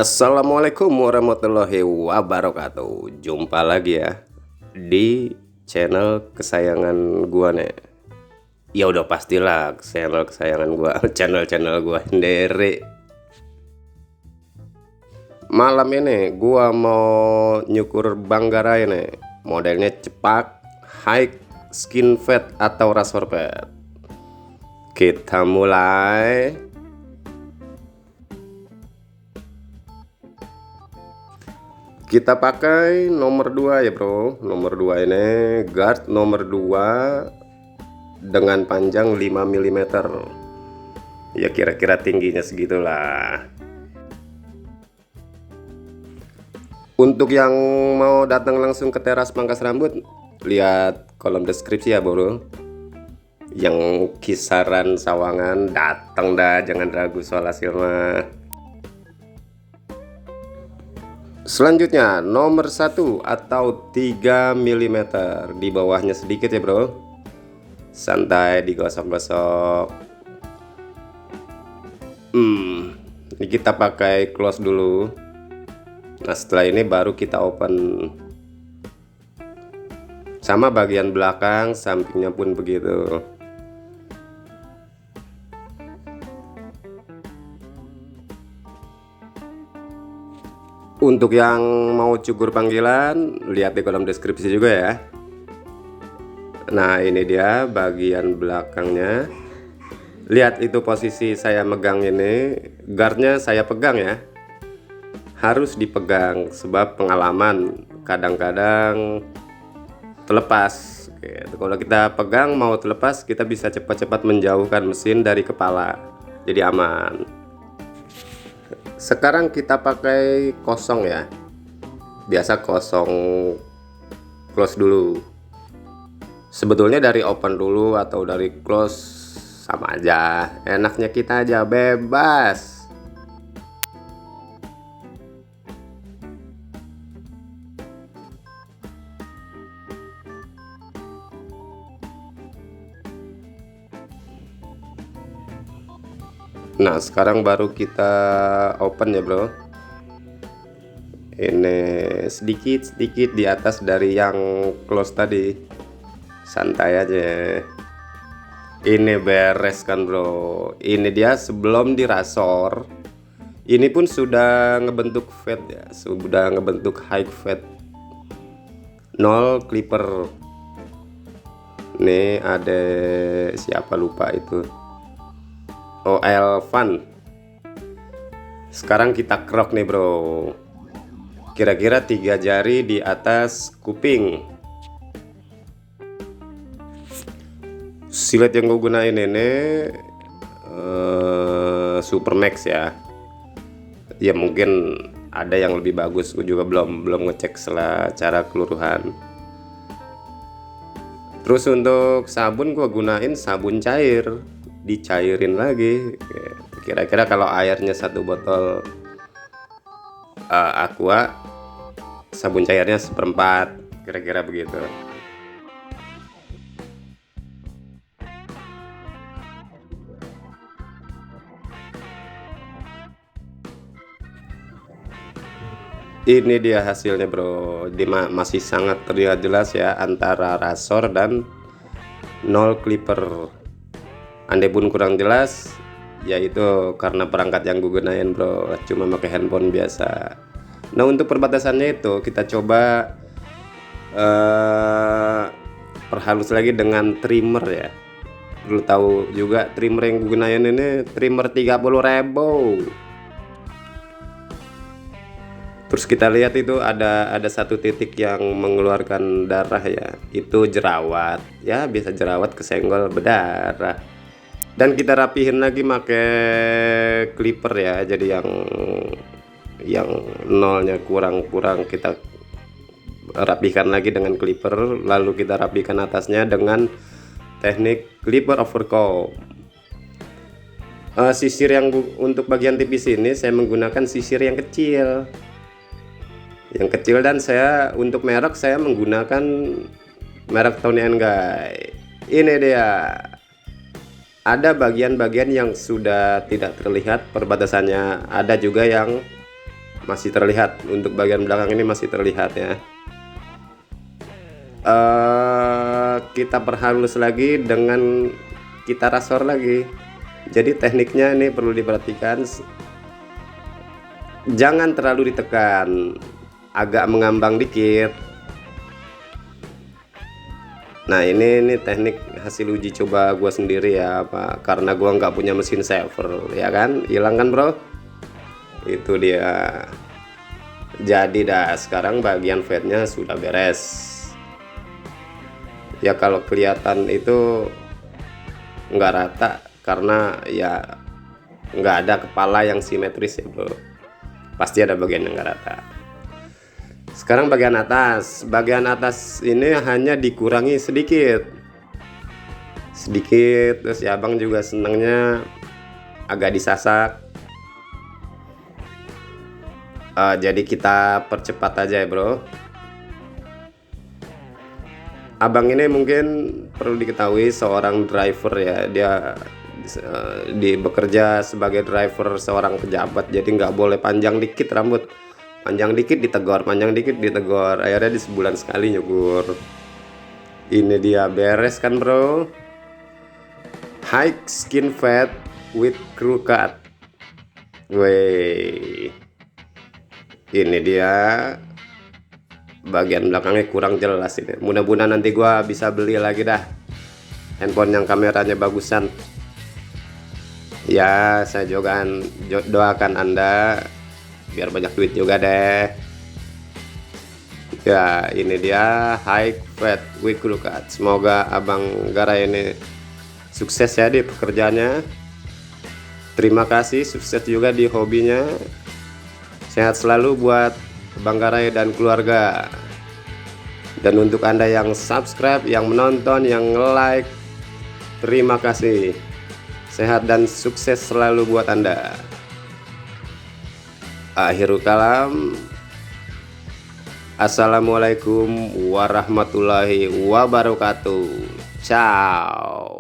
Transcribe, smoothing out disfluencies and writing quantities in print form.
Assalamualaikum warahmatullahi wabarakatuh. Jumpa lagi ya di channel kesayangan gua nih. Ya udah pastilah channel kesayangan gua, channel gua sendiri. Malam ini gua mau nyukur Banggarai nih. Modelnya cepak, high skin fat atau razor fat. Kita mulai. Kita pakai nomor 2 ya bro. Nomor 2 ini guard nomor 2 dengan panjang 5 mm. Ya kira-kira tingginya segitulah. Untuk yang mau datang langsung ke teras pangkas rambut, lihat kolom deskripsi ya bro. Yang kisaran Sawangan datang dah, jangan ragu soal hasil mah. Selanjutnya nomor 1 atau 3 mm, di bawahnya sedikit ya bro, santai digosok-gosok. Ini kita pakai close dulu. Nah setelah ini baru kita open. Sama bagian belakang, sampingnya pun begitu. Untuk yang mau cukur panggilan, lihat di kolom deskripsi juga ya. Nah ini dia bagian belakangnya. Lihat itu posisi saya megang ini, guardnya saya pegang ya. Harus dipegang sebab pengalaman kadang-kadang terlepas. Oke, kalau kita pegang mau terlepas, kita bisa cepat-cepat menjauhkan mesin dari kepala, jadi aman. Sekarang kita pakai kosong ya, biasa kosong close dulu. Sebetulnya dari open dulu atau dari close sama aja, enaknya kita aja bebas. Nah sekarang baru kita open ya bro. Ini sedikit di atas dari yang close tadi, santai aja. Ini beres kan bro. Ini dia sebelum dirasor, ini pun sudah ngebentuk fat ya, sudah ngebentuk high fat, 0 clipper. Nih ada siapa lupa itu, Elvan. Sekarang kita krok nih bro, kira-kira 3 jari di atas kuping. Silet yang gue gunain ini Super Max ya. Ya mungkin ada yang lebih bagus, gue juga belum ngecek secara keseluruhan. Terus untuk sabun gue gunain sabun cair, dicairin lagi. Kira-kira kalau airnya 1 botol Aqua, sabun cairnya 1/4, kira-kira begitu. Ini dia hasilnya bro. Masih sangat terlihat jelas ya antara razor dan 0 clipper. Andai pun kurang jelas, yaitu karena perangkat yang gue gunain bro, cuma pakai handphone biasa. Nah untuk perbatasannya itu kita coba perhalus lagi dengan trimmer ya. Perlu tahu juga trimmer yang gue gunain ini trimmer 30.000. Terus kita lihat itu ada satu titik yang mengeluarkan darah ya, itu jerawat ya, biasa jerawat kesenggol berdarah. Dan kita rapihin lagi pakai clipper ya, jadi yang nolnya kurang kita rapihkan lagi dengan clipper, lalu kita rapihkan atasnya dengan teknik clipper overcomb. Sisir yang untuk bagian tipis ini saya menggunakan sisir yang kecil, dan saya untuk merek saya menggunakan merek Toni & Guy. Ini dia, ada bagian-bagian yang sudah tidak terlihat perbatasannya, ada juga yang masih terlihat, untuk bagian belakang ini masih terlihat ya. Kita perhalus lagi dengan kita rasor lagi. Jadi tekniknya ini perlu diperhatikan, jangan terlalu ditekan, agak mengambang dikit. Nah ini teknik hasil uji coba gua sendiri ya, karena gua nggak punya mesin saver ya kan, hilang kan bro. Itu dia. Jadi dah sekarang bagian fatnya sudah beres ya. Kalau kelihatan itu nggak rata karena ya nggak ada kepala yang simetris ya bro, pasti ada bagian yang nggak rata. Sekarang bagian atas ini hanya dikurangi sedikit, terus ya abang juga senangnya agak disasak. Jadi kita percepat aja ya bro. Abang ini mungkin perlu diketahui seorang driver ya, dia bekerja sebagai driver seorang pejabat, jadi nggak boleh panjang dikit rambut, panjang dikit ditegur, panjang dikit ditegur. Akhirnya di sebulan sekali nyukur. Ini dia beres kan bro, high skin fat with crew cut. Wih, ini dia bagian belakangnya kurang jelas ini. Mudah-mudahan nanti gua bisa beli lagi dah handphone yang kameranya bagusan ya. Saya juga doakan Anda biar banyak duit juga deh ya. Ini dia high fat with crew cut. Semoga abang Garai ini sukses ya di pekerjaannya. Terima kasih, sukses juga di hobinya. Sehat selalu buat Bang Garai dan keluarga. Dan untuk Anda yang subscribe, yang menonton, yang like, terima kasih. Sehat dan sukses selalu buat Anda. Akhirul kalam. Assalamualaikum warahmatullahi wabarakatuh. Ciao.